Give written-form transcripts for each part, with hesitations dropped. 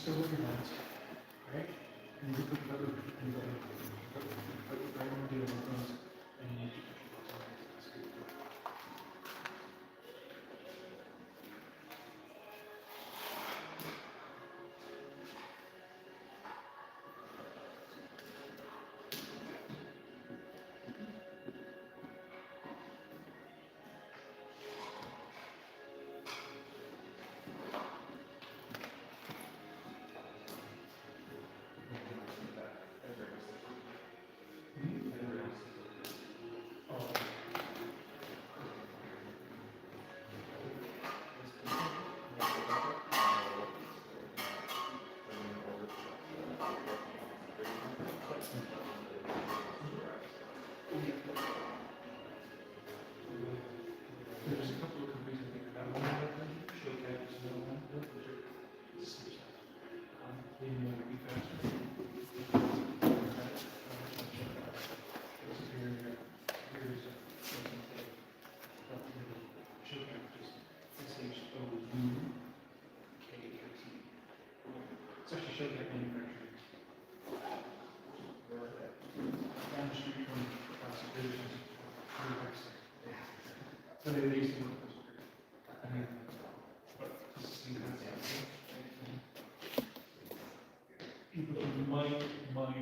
Still organized, right? And you put another, and you put right on the other ones, and you need to push the button. That's good. There's a couple of companies I think that one of them, Showcat is another one, those are the same stuff. They may be faster. Showcat is S-H-O-U-K-A-T. It's actually Showcat manufacturing. Down the street from Classic Visions. So they used to work with us. I mean, but this is the concept. People who might get it back.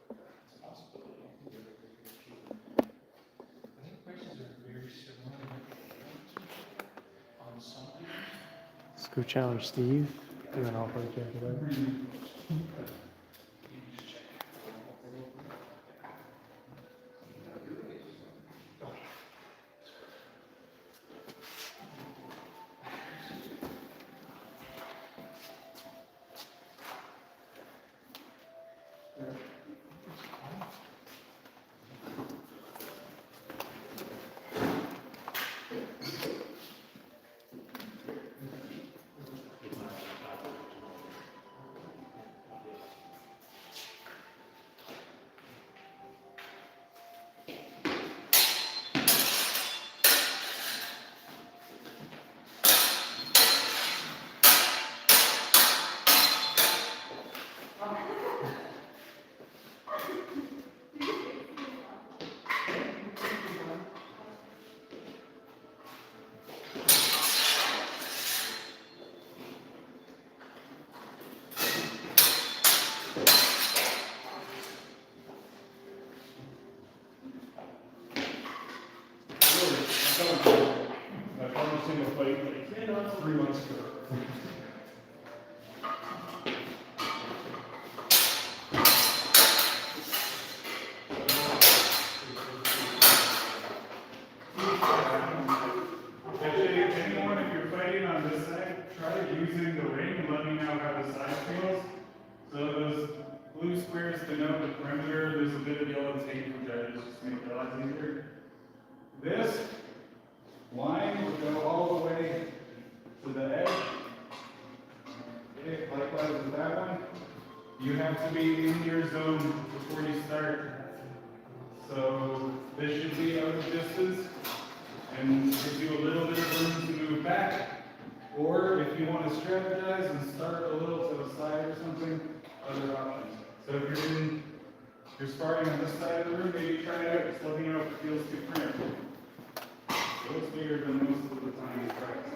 It's a possibility. I think prices are very similar on some items. Let's go challenge Steve, and then I'll probably check it out. I found a single plate like 3 months ago. Actually, anyone, if you're fighting on this side, try using the ring and let me know how the side feels. So those blue squares denote the perimeter. There's a bit of yellow tape which I just make it a lot easier. This line will go all the way to the edge. Okay, likewise with that one. You have to be in your zone before you start. So this should be out of distance and gives you a little bit of room to move back. Or if you want to strategize and start a little to the side or something, other options. So if you're starting on this side of the room, maybe try it out. Just let me know if it feels too cramped. It looks bigger than most of the time you practice.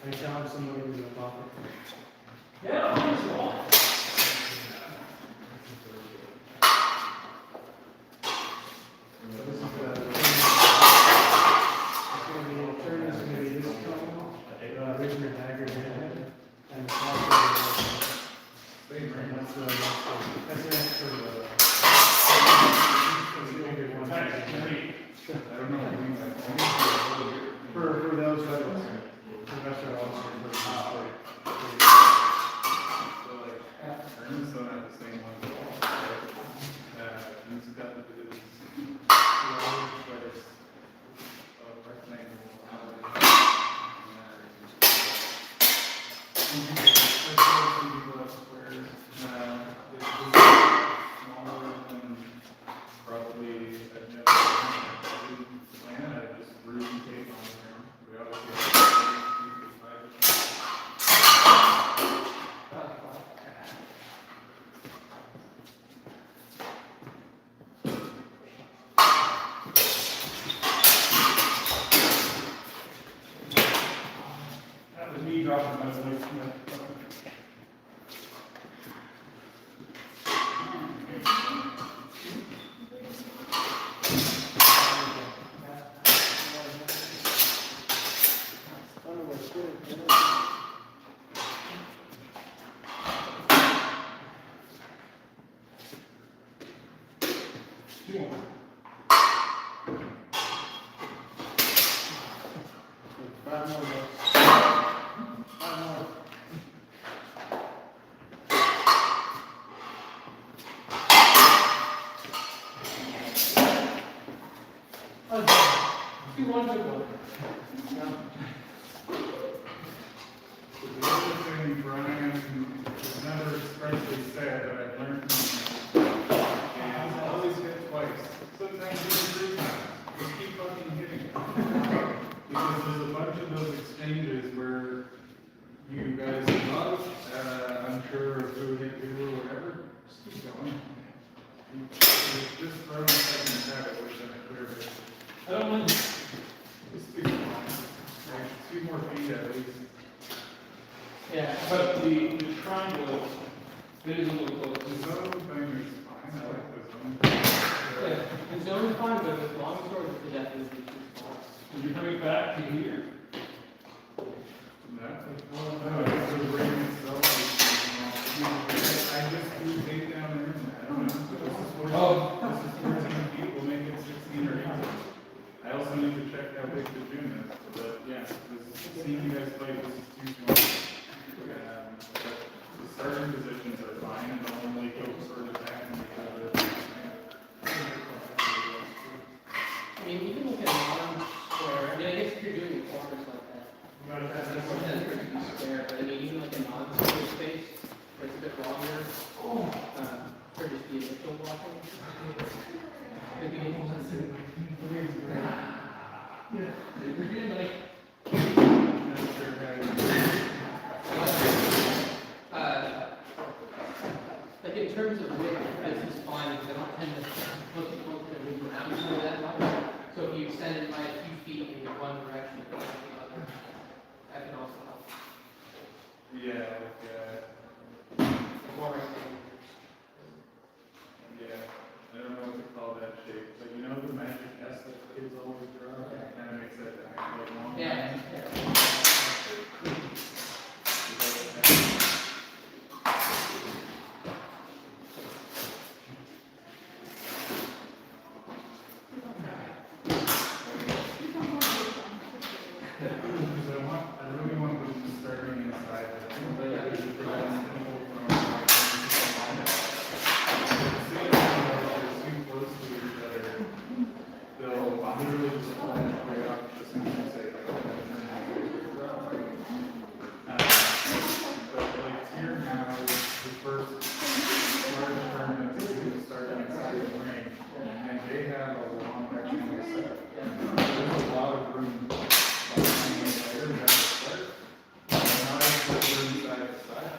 I found somebody in the pocket. Yeah, that's all. So this is the, it's gonna be, the turn is gonna be this cone, raising your dagger head, and the top of the, and that's the next turn. I don't know what it means. For those veterans, professional officers, So like, turns don't have the same one at all. And it's got the, but it's a rectangle. Some people have squares. It's just smaller than probably I've never plan. I just really take on there. We obviously that was me dropping my voice. Five more reps. Five more. You want to go? The other thing Brian has never expressly said that I've learned from him is always hit twice. Sometimes even 3 times. Just keep fucking hitting. Because there's a bunch of those exchanges where you guys love, unsure of who hit who or whatever. Just keep going. Just throw a second at it, which I'm clear of it. I don't want. Just keep going. Like 2 more feet at least. Yeah, but the triangle, it is a little close. The zone thing is fine, I like the zone. Yeah, the zone is fine, but as long as we're the definitely too small. When you're coming back to here, No, it's the ring itself. I just do take down there, I don't know. This is 14 feet, we'll make it 16 or 18. I also need to check how big the gym is, but yeah, seeing you guys play, this is too small. But the starting positions are fine, and normally go sort of attacking each other. I mean, you can look at one square, I mean, I guess if you're doing corners like that, that's pretty square, but I mean, even like a non-square space, where it's a bit longer, or just the initial blocking. Could be interesting. Yeah, we're doing like, Not sure how like in terms of width, this is fine, because I don't tend to look at both and move around each other that much. So if you extend it by a few feet in one direction, but not the other, that can also help. Yeah, More rectangle. yeah, I don't know what to call that shape, but you know the magic S that kids literally just flying way up as soon as you say like, but like here now is the first large tournament to start inside the ring, and they have a long rectangle set. There's a lot of room behind the player to start. And now I put room side to side.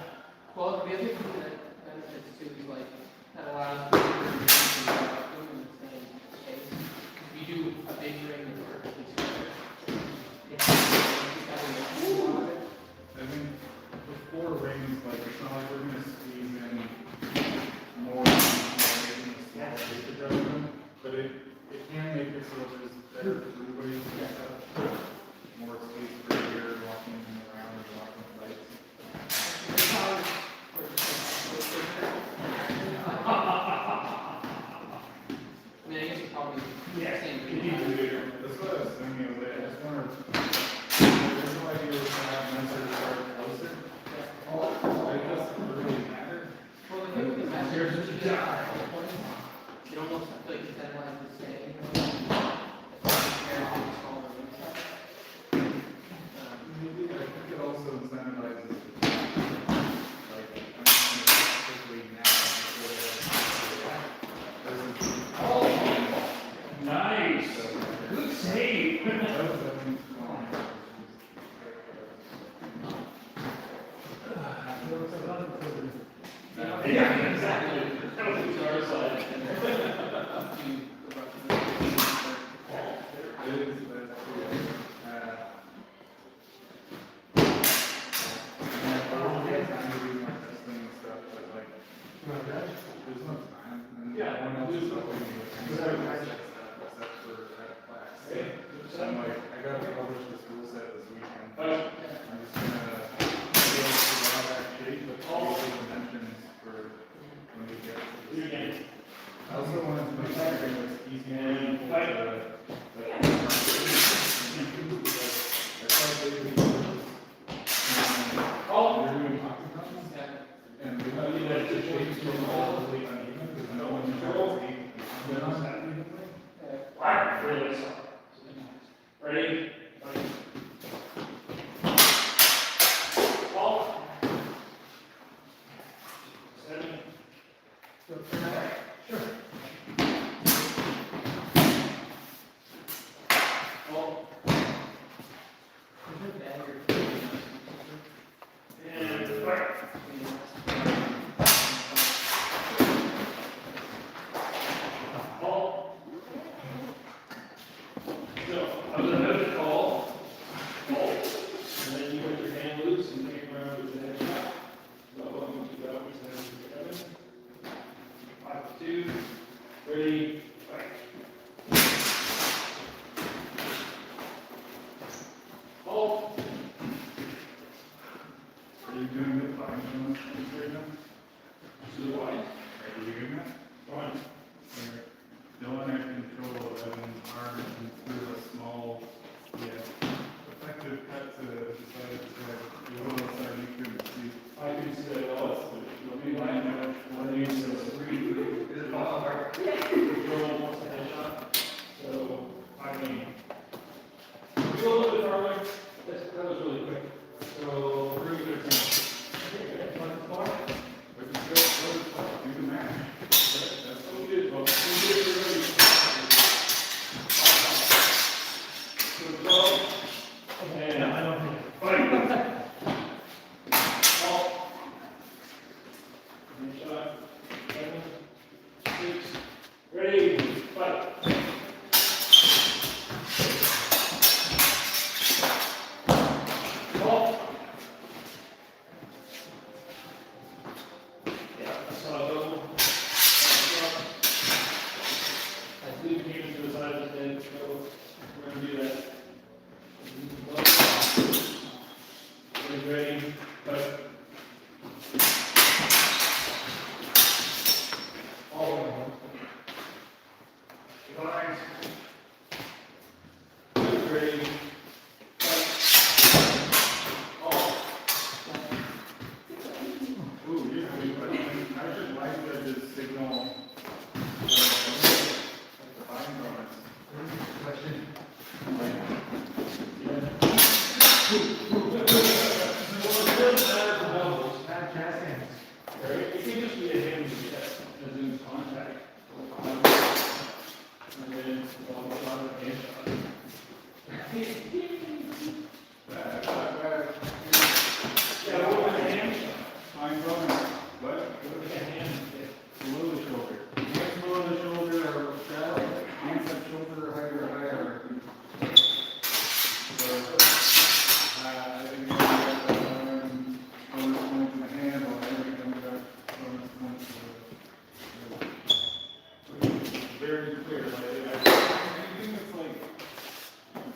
Well, the other thing that benefits too is like, that allows for in the same space. If you do a big ring that's perfectly square, it's just having a lot of it. I think before rings, like it's not like we're gonna squeeze in more making a small shape adjustment, but it can make it so there's better for everybody to get more space for here, walking around and walking lights. I mean, I guess it's probably the same. That's what I was thinking of. I just wonder, there's no idea what's gonna happen once they start closer. Like, does it really matter? Well, the thing with the masters is you almost have to like incentivize the same. Maybe, I think it also incentivizes the like, I'm just gonna quickly now. Nice. Good save. Yeah, exactly. That was the other side. So I'm like, I gotta publish this rule set this weekend. I'm just gonna go through that shape, but all the dimensions for when we get to this. I also wanted to make sure it was easy for people to, like, I thought they would be they're doing octagons, and we have to like the shapes from all the way uneven, because no one knows that evenly. Alright, really. Ready? Ball. 7. Sure. Ball. And fire. Ball. So, I'm going to call, and then you put your hand loose and take around with the head shot. About what you got, which is 7. 5, 2, 3, fight. Hold. Are you doing the fine on this right now? To the right. Are you doing that? One. Dylan had control of Evan's arm and threw a small, effective cut to the side of his head. The little side you couldn't see. I can see that also. Let me line up. One needs to 3. Is it all hard? Control wants a headshot. So, I mean, go a little bit farther. That was really quick. So, 3 good times. Okay, But just go, do the math. that's what we did. Well, we did it already. So, go. And I don't think. Fight. Ball. Good shot. 7, 6. Ready. Fight. Ball. Yeah, I saw a double. I believe he came to the side of his head, so we're going to do that. Ready, but all of them. Five. Ready, but all. Ooh, you're doing, but I should like that this signal, like the fine comments. Question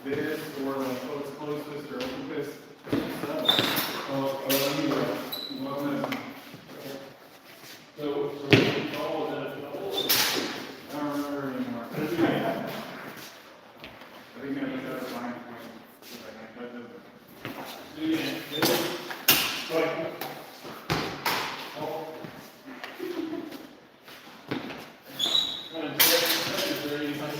this, or like, oh, it's close fist or open fist. Anyway, So we follow that double. I don't remember anymore. I think I was out of line. Do it again. Right. Oh. Kind of dirty, but.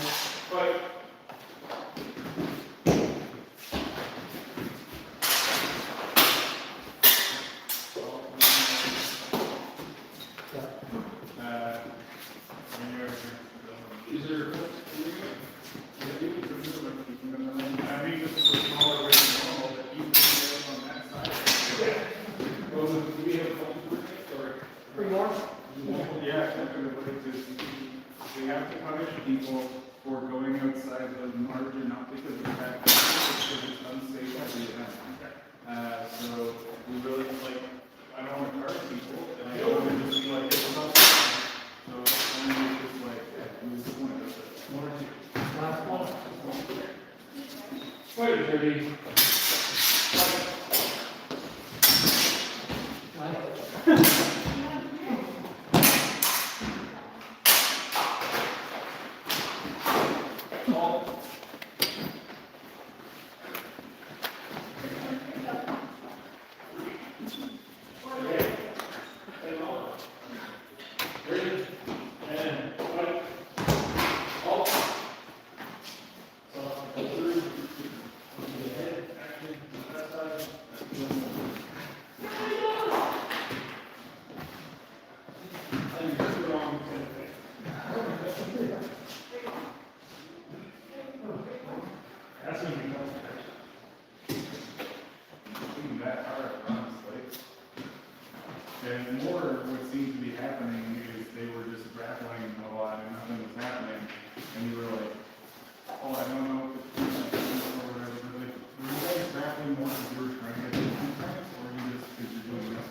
Is there? I mean, this is a smaller way than normal, but you can get on that side. Well, do we have a phone for it, or? Three more? Yeah, we have to punish people for going outside the margin, not because of the fact that it's unsafe at the event. So we really, like, I don't want to charge people, and I don't want to just be like, it's not. So I'm just like, yeah, we just want to go One or two. Last one. Wait, dirty. That's gonna be tough. that hard, honestly. And more what seemed to be happening is they were just grappling a lot and nothing was happening. And you were like, oh, I don't know if it's or whatever. But like, were you guys grappling more because you were trying to get contact, or you just because you're doing this?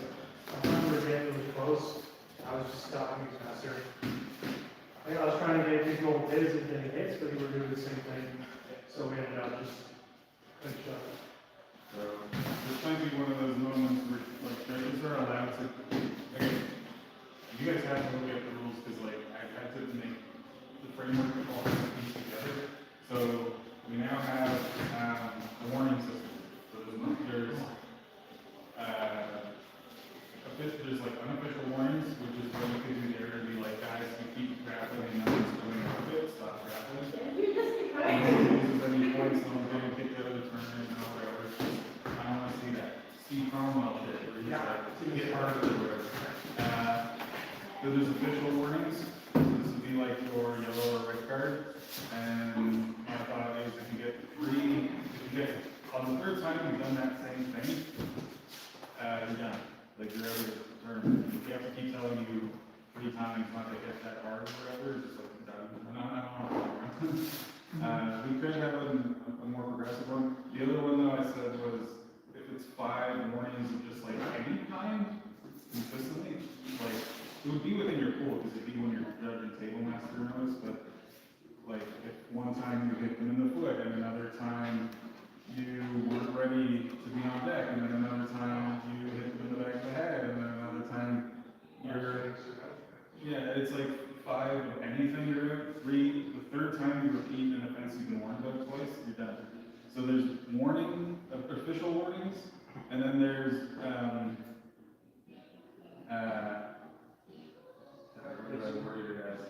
I remember getting really close. I was just stopping his faster. I think I was trying to get people his and getting hits, but he were doing the same thing. So we ended up just finished up. So this might be one of those moments where like judges are allowed to. Okay, you guys have to look at the rules because like I've had to make the framework of all this piece together. So we now have a warning system. So there's like unofficial warnings, which is when you can do there to be like, guys, you keep grappling and nothing's going off it, stop grappling. And if there's any points, someone's getting kicked out of the tournament and whatever. I don't want to see that. Steve Cromwell shit, where he's like, to get harder or whatever. So there's official warnings. So this would be like your yellow or red card. And my thought is if you get on the third time you've done that same thing, you're done. Like you're out of the tournament. You have to keep telling you 3 times not to hit that hard or whatever, just like done. We could have a more progressive one. The other one though I said was if it's 5 warnings of just like any kind, consistently, like it would be within your pool because it'd be when your judge and table master knows, but like if one time you hit them in the foot and another time you weren't ready to be on deck and then another time you hit them in the back of the head and then another time you're, yeah, it's like 5 of anything you're doing, 3, the third time you repeat an offense you've been warned of twice, you're done. So there's official warnings, and then there's, what did I word it as?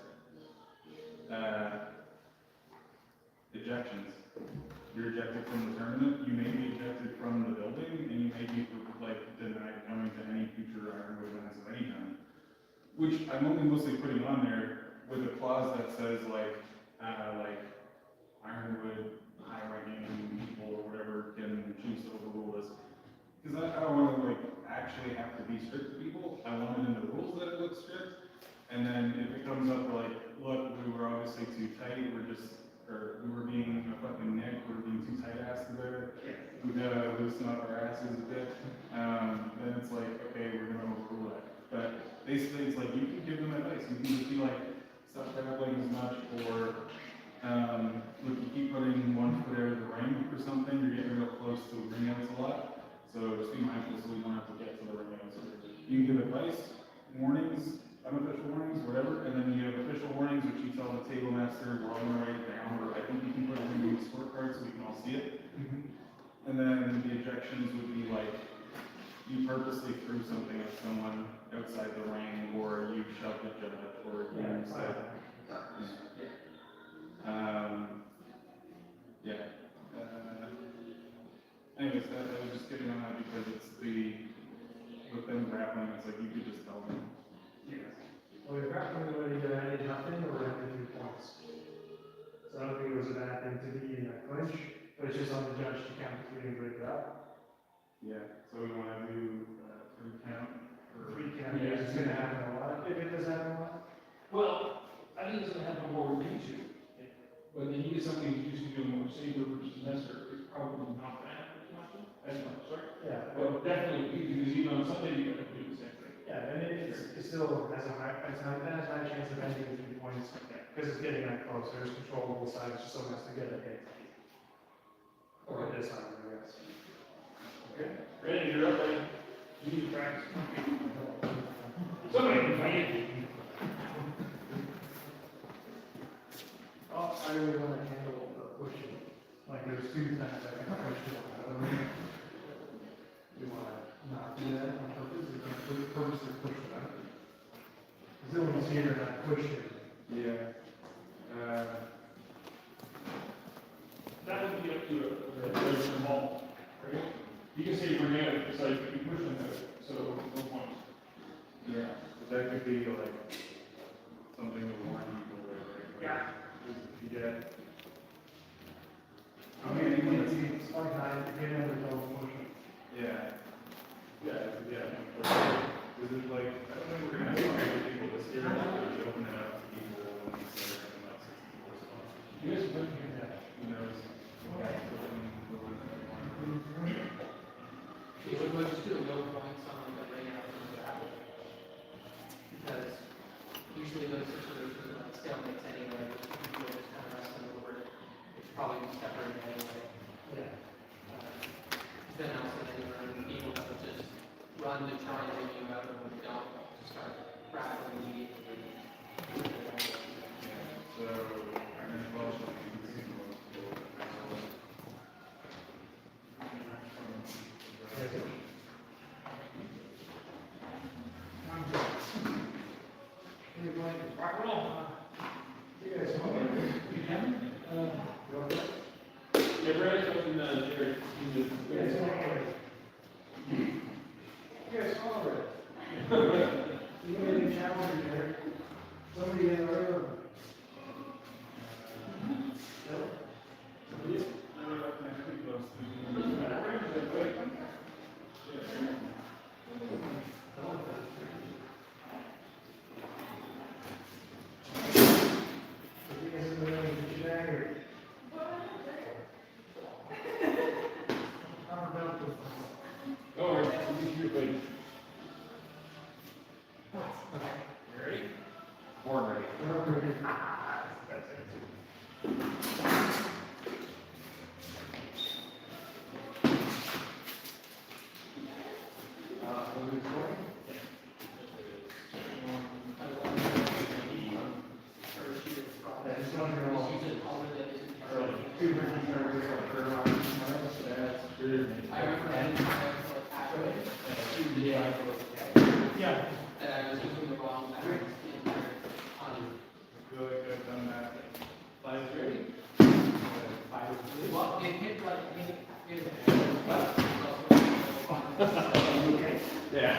Ejections. You're ejected from the tournament, you may be ejected from the building, and you may be, like, denied coming to any future Ironwood events of any kind. Which I'm only mostly putting on there with a clause that says, like Ironwood high-ranking people or whatever can choose to overrule this. Because I don't want to, like, actually have to be strict to people. I want it in the rules that it looks strict. And then if it comes up like, look, we were obviously too tight, we were being a fucking nick, we were being too tight-assed about it, we gotta loosen up our asses a bit, then it's like, okay, we're gonna overrule that. But basically, it's like, you can give them advice, you can just be like, stop grappling as much, or, look, you keep putting one foot out of the ring, device, warnings, unofficial warnings, whatever, and then you have official warnings, which you tell the table master, we're all gonna write it down, or I think you can put it in the scorecard so we can all see it. And then the objections would be like, you purposely threw something at someone outside the ring, or you shoved a judge, or you said. Yeah. Anyways, I was just getting on that because it's with them grappling, it's like you could just tell them. Yeah. Well, the grappling would either ended nothing or ended 3 points. So I don't think it was a bad thing to be in a clinch, but it's just on the judge to count if we didn't break it up. Yeah, so we wanna do, 3 count. Or 3 count, yeah, it's gonna happen a lot, if it does happen a lot. Well, I think it's gonna happen more with me too. But then you get somebody who's used to doing more saber versus messer, it's probably not gonna happen as much. As much, sorry. Yeah. But definitely, because even on Sunday, you gotta do the same thing. Yeah, and it still has a high, it has a high chance of ending in 3 points, because it's getting that close, there's control on both sides, just someone has to get a hit. Or this time, I guess. Okay, Randy, you're up, buddy. You need to practice. Somebody can fight it. Oh, I really want to handle the pushing, like there's 2 times I can push it out of the ring. You want to not do that on purpose, you're going to purposely push it out. Because then when you see you're not pushing. Yeah. That would be up to a judge involved, right? You can say you're gonna it's like you push them out, so no points. Yeah, but that could be like something to warn people, right? Yeah. If you get. I mean, it's like nine, you never know pushing. Yeah. Is it like, I don't think we're gonna have some people this year, but we open it up to people when we start having about 60 people respond. You guys are looking at that. Who knows? It would just do a low points on the ring out of the grapple. Because usually those situations are like stalemates anyway, people just kind of wrestling over it. It's probably separated anyway. Yeah. Then also then you're able to just run to try and ring you out, and when you don't, just start grappling immediately. So, I'm gonna call it. Yeah, Brad's looking at Jared. Yes, all right. You made a challenge there. Somebody in the room. Oh, right, you ready? Ready? Born ready. Yeah. And I was using the wrong batteries the entire time. I feel like I've done that. 5 ready? Well, it hit like, Yeah.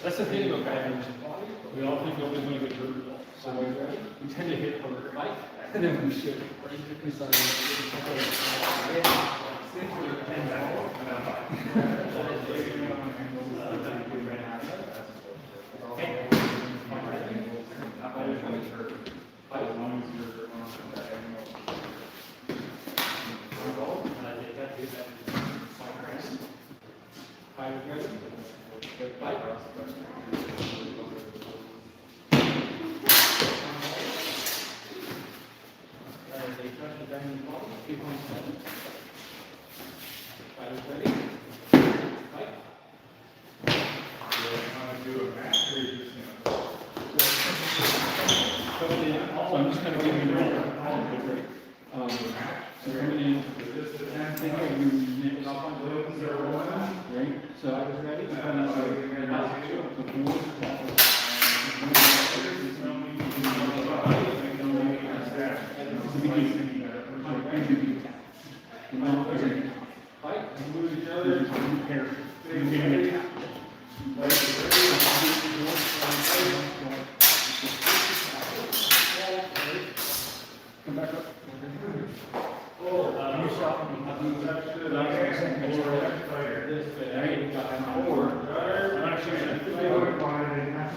That's the thing about batting. We all think nobody's gonna get hurt. So we tend to hit harder. And then we should. Ready? So I'm just kind of giving you all. So coming in, think of your next, right? So I was ready. Come back up. I'm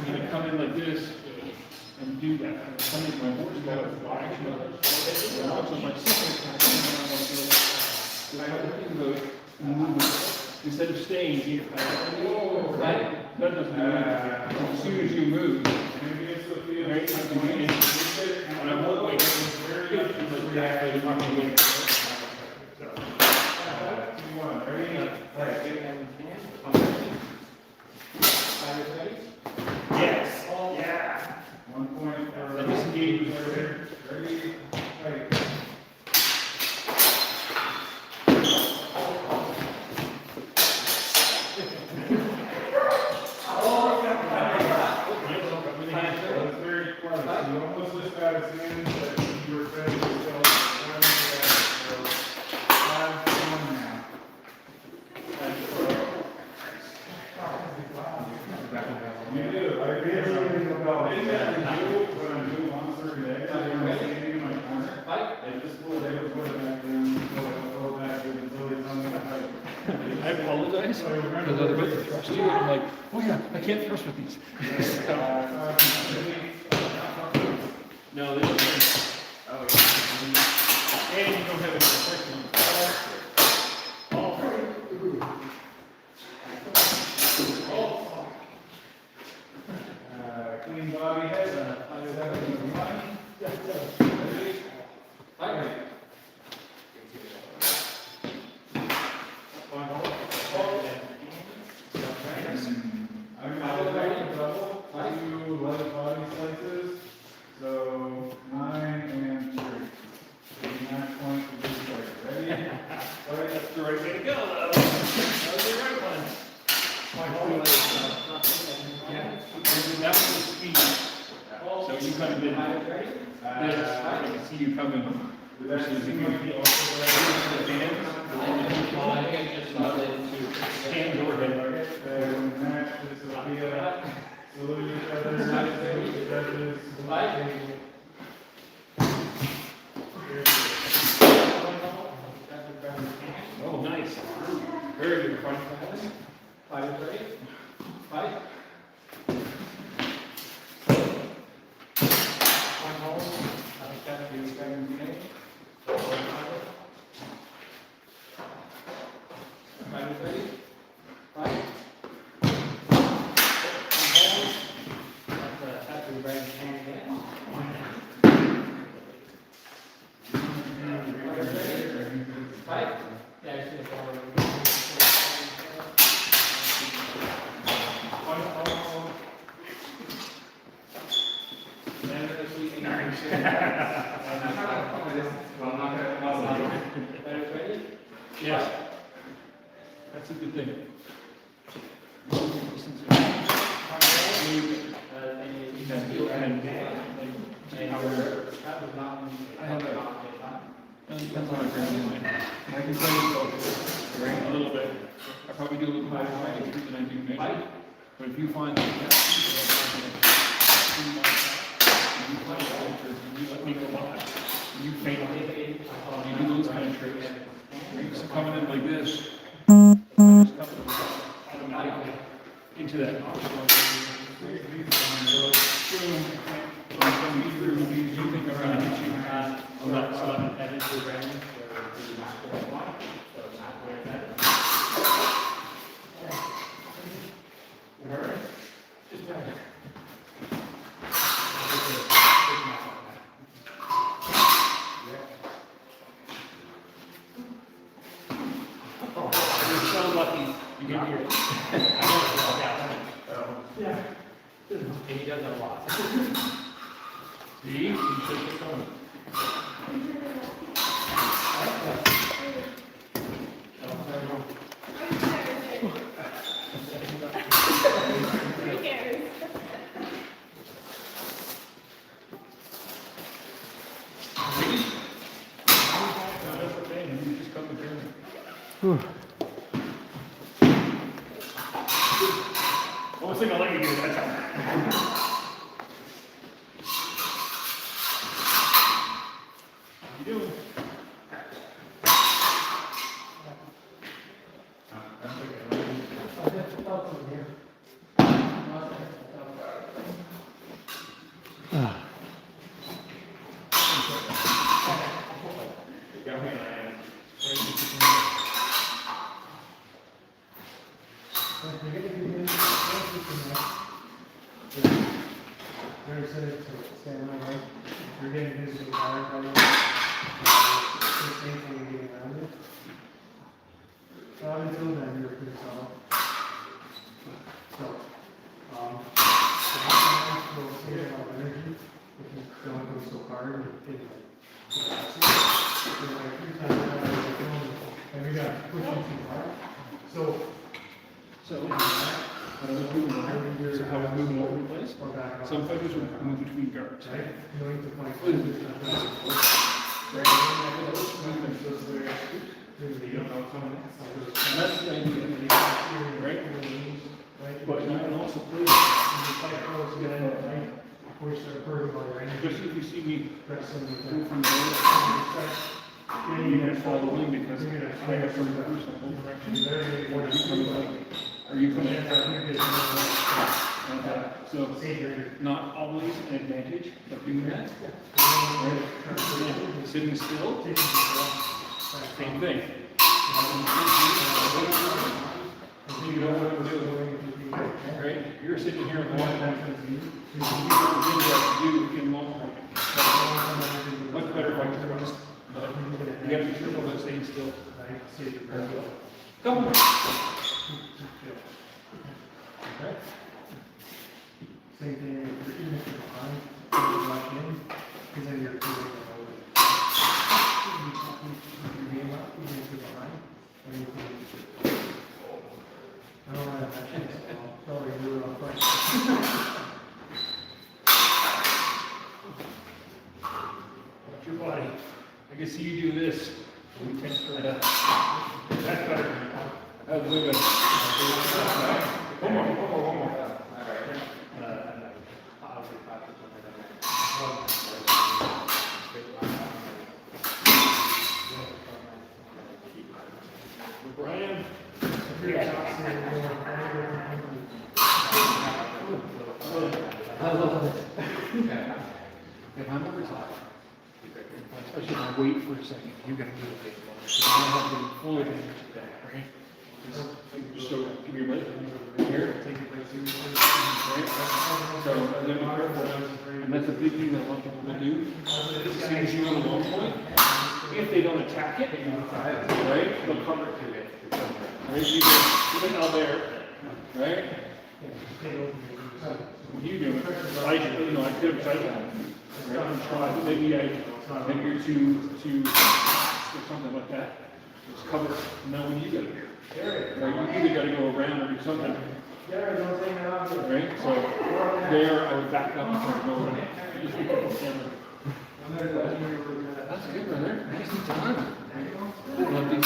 gonna come in like this and do that. Come in my horse got a fly. So my sister instead of staying here, right? That doesn't matter. As soon as you move, right? And I won't wait. Yes. Yeah. 1 point for. Disengage. Ready? Fight. That's very close. You almost just got his hand, but you were fed yourself. 5-1 now. You do. I did. When I'm doing on certain days, I'm standing in my corner. They just pull it back down, pull it back until they tell me to fight. I apologize, because other people trust you, I'm like, oh yeah, I can't trust with these. No, they don't. Oh, yeah. And you don't have any protection. Clean body head. I'm double, 2 left body slices, so 9 and 3. Match point for this fight. Ready? Fight. That's the right way to go, though. That was the right one. That was the speed. So you kind of did this, I can see you coming. That's Versus if you might be also hands or head. match, this will be a salute each other, judges. Oh, nice. Very good front pass. Yes. That's a good thing. Depends on my brain. I can tell you a little bit. I probably do a little higher than I do maybe. But if you find that you let me go by, you faint, you do those kind of tricks. So coming in like this, automatically into that. You think I'm going to hit you? I'm not, so I'm headed to the range. You're so lucky you can hear it. And he does that a lot. See? You should keep going. Who cares? That's okay, you just come to me. Almost think I like you do that time. You doing? You're getting his entire color. The same thing you're getting around it. Until then, you're pretty solid. So, we'll save a lot of energy if you don't go so hard and hit it. And we got to push it too hard. So How do we move over? So how we move over in place? or back up. Some fighters will move between guards. Right? Going to point. And that's the idea, right? But you can also play, especially if you see me move from the you can follow in because I have to reverse the whole direction. Are you coming like, so not always an advantage of doing that. Right? Sitting still, same thing. You know what I'm doing, right? You're sitting here and one thing you have to do in multiple. Much better by trust. You have to be careful about staying still. Come on. Okay. Same thing, even if you're behind, you rush in, because then you're doing it over. You're being up, even if you're behind, and you can. I don't want to mention this, I'll probably do it on first. Watch your body. I can see you do this. We tend to try to. That's better. That's way better. One more. Brian. If I'm over top, I should wait for a second. You gotta do it. So I have the full advantage of that, right? So give me a minute. Here. Right? So and then be careful. And that's a big thing that a lot of people will do. As soon as you go to one point, if they don't attack it, right, they'll cover it to it. Right? You go out there, right? What are you doing? I could have tried that. Right? Maybe you're too fast or something like that. Just cover it. Now when you get it here. Right? You either got to go around or do something. Right? So there, I would back up and try to go around. Just be careful. That's good, brother. Nicely done. Lovely.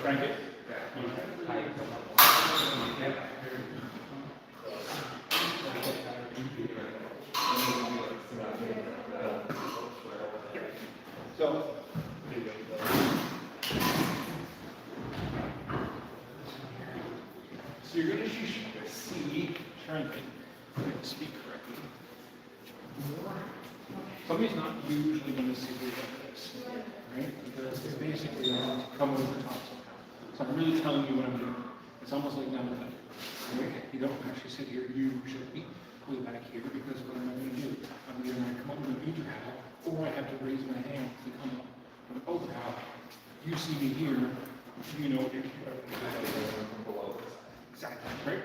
Crank it. So, So you're gonna see, trying to speak correctly. Somebody's not usually gonna see it like this, right? Because it's basically come over the top somehow. So I'm really telling you what I'm doing. It's almost like down the middle. Right? You don't actually sit here usually, way back here, because what am I gonna do? I'm either gonna come up with an interhow, or I have to raise my hand to come up with an overhow. You see me here, you know what you're exactly, right?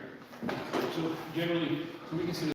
So generally, so we can say